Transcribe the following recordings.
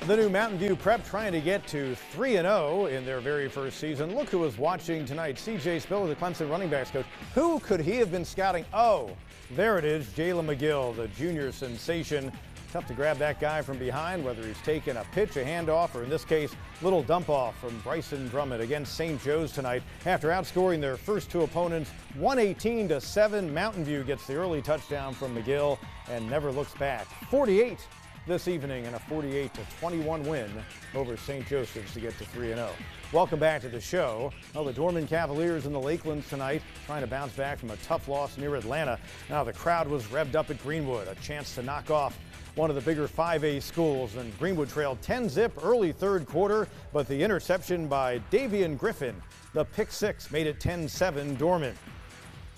The new Mountain View Prep trying to get to 3-0 in their very first season. Look who was watching tonight. C.J. Spiller, the Clemson running backs coach. Who could he have been scouting? Oh, there it is, Jalen McGill, the junior sensation. Tough to grab that guy from behind, whether he's taking a pitch, a handoff, or in this case, little dump off from Bryson Drummond against St. Joe's tonight. After outscoring their first two opponents 118-7, Mountain View gets the early touchdown from McGill and never looks back. 48 this evening in a 48-21 win over St. Joseph's to get to 3-0. Welcome back to the show. Well, the Dorman Cavaliers in the Lakelands tonight trying to bounce back from a tough loss near Atlanta. Now the crowd was revved up at Greenwood, a chance to knock off one of the bigger 5A schools, and Greenwood trailed 10-zip early third quarter, but the interception by Davian Griffin, the pick six, made it 10-7 Dorman.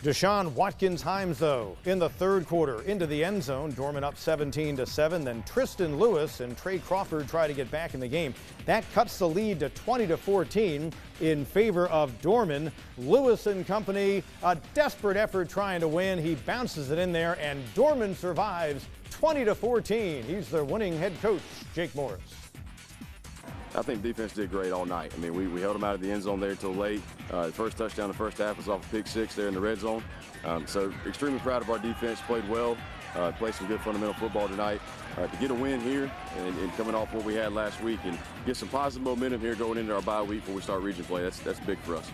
Deshaun Watkins-Himes, though, in the third quarter into the end zone. Dorman up 17-7. Then Tristan Lewis and Trey Crawford try to get back in the game. That cuts the lead to 20-14 in favor of Dorman. Lewis and company, a desperate effort trying to win. He bounces it in there, and Dorman survives 20-14. He's their winning head coach, Jake Morris. I think defense did great all night. I mean, we held them out of the end zone there until late. The first touchdown in the first half was off a pick six there in the red zone. So extremely proud of our defense, played well, played some good fundamental football tonight. To get a win here and coming off what we had last week and get some positive momentum here going into our bye week before we start region play, that's big for us.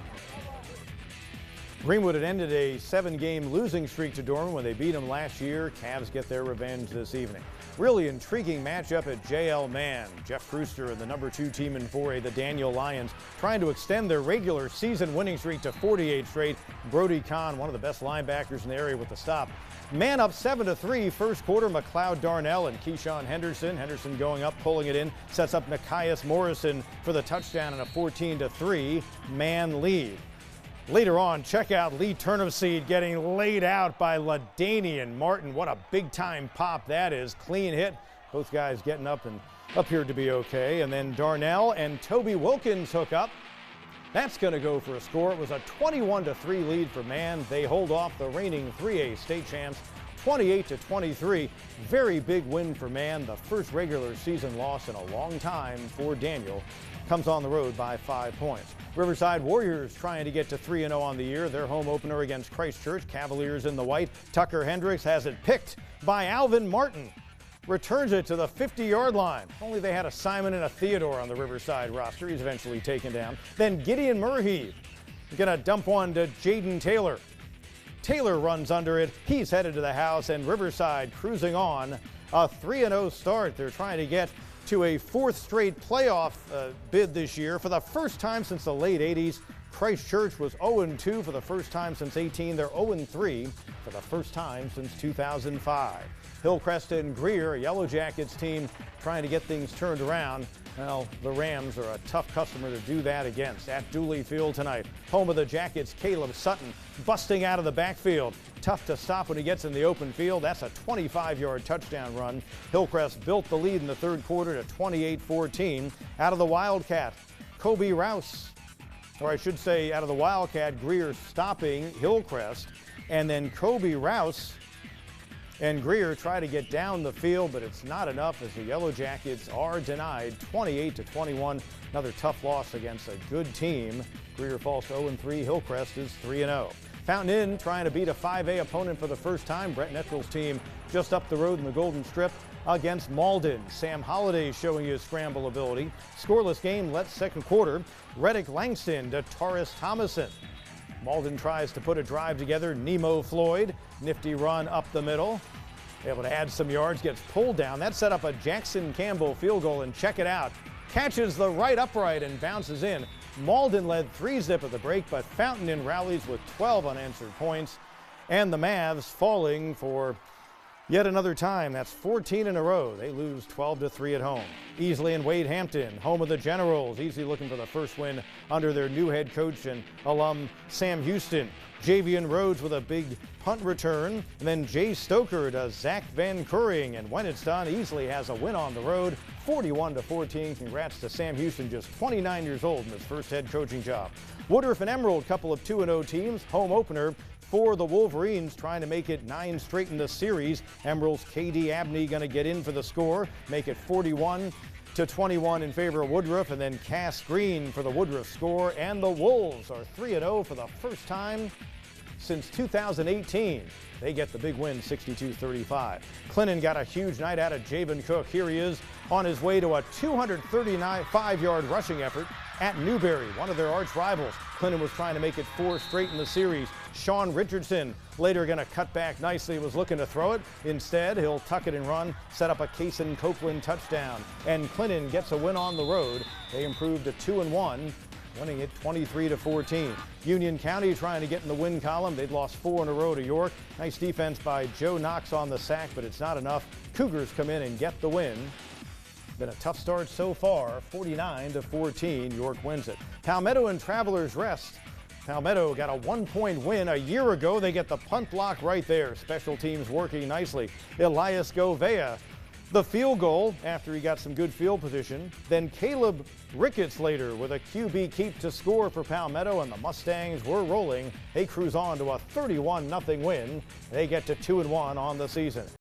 Greenwood had ended a 7-game losing streak to Dorman when they beat them last year. Cavs get their revenge this evening. Really intriguing matchup at JL Mann. Jeff Brewster and the number 2 team in 4A, the Daniel Lions, trying to extend their regular season winning streak to 48 straight. Brody Kahn, one of the best linebackers in the area with the stop. Man up 7-3 first quarter. McLeod Darnell and Keyshawn Henderson. Henderson going up, pulling it in, sets up Nikias Morrison for the touchdown in a 14-3 Man lead. Later on, check out Lee Turnipseed getting laid out by LaDainian Martin. What a big-time pop that is. Clean hit. Both guys getting up and appeared to be okay. And then Darnell and Toby Wilkins hook up. That's going to go for a score. It was a 21-3 lead for Man. They hold off the reigning 3A state champs 28-23. Very big win for Man. The first regular season loss in a long time for Daniel. Comes on the road by 5 points. Riverside Warriors trying to get to 3-0 on the year. Their home opener against Christ Church. Cavaliers in the white. Tucker Hendricks has it picked by Alvin Martin. Returns it to the 50-yard line. Only they had a Simon and a Theodore on the Riverside roster. He's eventually taken down. Then Gideon Murheave gonna dump one to Jaden Taylor. Taylor runs under it. He's headed to the house, and Riverside cruising on a 3-0 start. They're trying to get to a 4th straight playoff bid this year. For the first time since the late 80s, Christ Church was 0-2 for the first time since 18. They're 0-3 for the first time since 2005. Hillcrest and Greer, a Yellow Jackets team, trying to get things turned around. Well, the Rams are a tough customer to do that against. At Dooley Field tonight, home of the Jackets, Caleb Sutton busting out of the backfield. Tough to stop when he gets in the open field. That's a 25-yard touchdown run. Hillcrest built the lead in the third quarter to 28-14. Out of the Wildcat, Kobe Rouse, or I should say out of the Wildcat, Greer stopping Hillcrest, and then Kobe Rouse and Greer try to get down the field, but it's not enough as the Yellow Jackets are denied 28-21. Another tough loss against a good team. Greer falls to 0-3. Hillcrest is 3-0. Fountain Inn trying to beat a 5A opponent for the first time. Brett Nettrell's team just up the road in the Golden Strip against Malden. Sam Holliday showing his scramble ability. Scoreless game, let's second quarter. Reddick Langston to Taurus Thomason. Malden tries to put a drive together. Nemo Floyd, nifty run up the middle. Able to add some yards, gets pulled down. That set up a Jackson Campbell field goal, and check it out. Catches the right upright and bounces in. Malden led 3-zip at the break, but Fountain Inn rallies with 12 unanswered points. And the Mavs falling for yet another time. That's 14 in a row. They lose 12-3 at home. Easley and Wade Hampton, home of the Generals. Easley looking for the first win under their new head coach and alum Sam Houston. Javian Rhodes with a big punt return. And then Jay Stoker to Zach Van Kuring. And when it's done, Easley has a win on the road, 41-14. Congrats to Sam Houston, just 29 years old in his first head coaching job. Woodruff and Emerald, couple of 2-0 teams. Home opener for the Wolverines, trying to make it 9 straight in the series. Emerald's KD Abney going to get in for the score, make it 41 21 in favor of Woodruff, and then Cass Green for the Woodruff score. And the Wolves are 3-0 for the first time since 2018. They get the big win, 62-35. Clinton got a huge night out of Javen Cook. Here he is on his way to a 235-yard rushing effort at Newberry, one of their arch rivals. Clinton was trying to make it 4 straight in the series. Sean Richardson later going to cut back nicely, was looking to throw it. Instead, he'll tuck it and run, set up a Cason Copeland touchdown. And Clinton gets a win on the road. They improved to 2-1. Winning it 23-14. Union County trying to get in the win column. They'd lost 4 in a row to York. Nice defense by Joe Knox on the sack, but it's not enough. Cougars come in and get the win. Been a tough start so far, 49-14. York wins it. Paletto and Travelers rest. Paletto got a 1-point win a year ago. They get the punt block right there. Special teams working nicely. Elias Govea, the field goal after he got some good field position. Then Caleb Ricketts later with a QB keep to score for Paletto, and the Mustangs were rolling. They cruise on to a 31-0 win. They get to 2-1 on the season.